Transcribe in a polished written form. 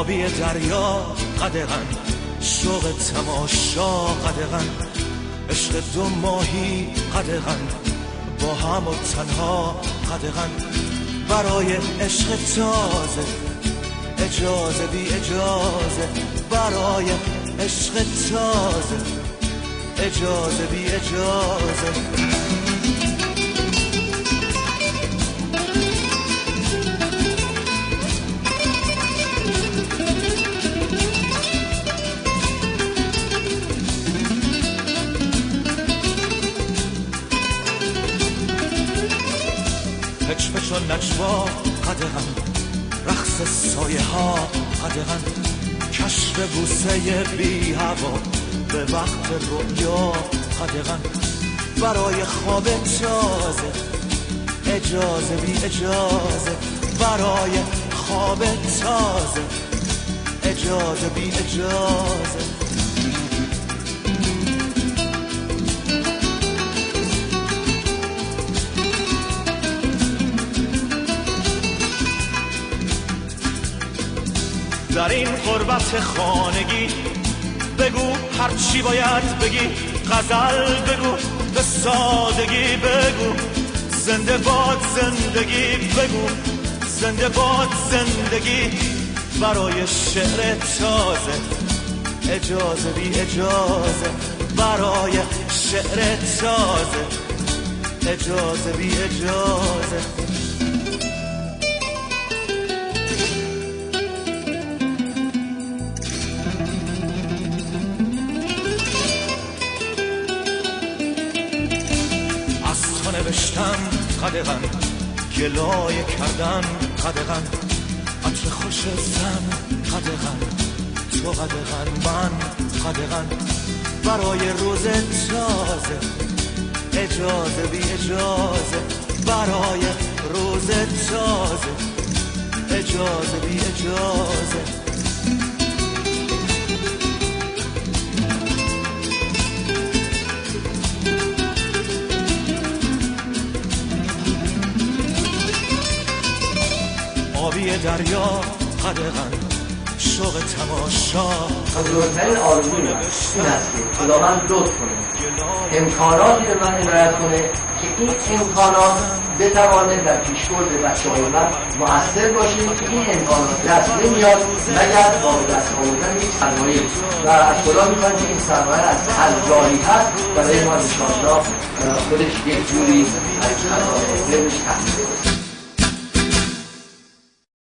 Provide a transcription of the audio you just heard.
آبی دریا قدغن، شوق تماشا قدغن، عشق دو ماهی قدغن، با هم و تنها قدغن، برای عشق تازه اجازه بی اجازه، برای عشق تازه اجازه بی اجازه. پچ و نجوا قدغن، رقص سایه ها قدغن، کشف بوسه بی هوا به وقت رؤیا قدغن، برای خواب تازه اجازه بی اجازه، برای خواب تازه اجازه بی اجازه. در این غربت خانگی بگو هر چی باید بگی، غزل بگو به سادگی بگو، زنده باد زندگی بگو، زنده باد زندگی، برای شعر تازه اجازه بی اجازه، برای شعر تازه اجازه بی اجازه. نوشتم قدغن، گلایه کردن قدغن، عطر خوش زن قدغن، تو قدغن من قدغن، برای روز تازه اجازه بی اجازه، برای روز تازه اجازه بی اجازه. آبی دریا قدغن، شوق تماشا. بزرگترین آرزوی من این است که خداوند لطف کنه امکاناتی به من عنایت کنه که این امکانات بتوانه در پیشبرد بچه‌های من مؤثر باشه، که این امکانات دست نمیاد مگر با دست آوردن یک سرمایه، و از خدا می‌خوایم که این سرمایه از هر جایی هست برای ما انشاءالله خودش یک جوری از خدمتش تحصیل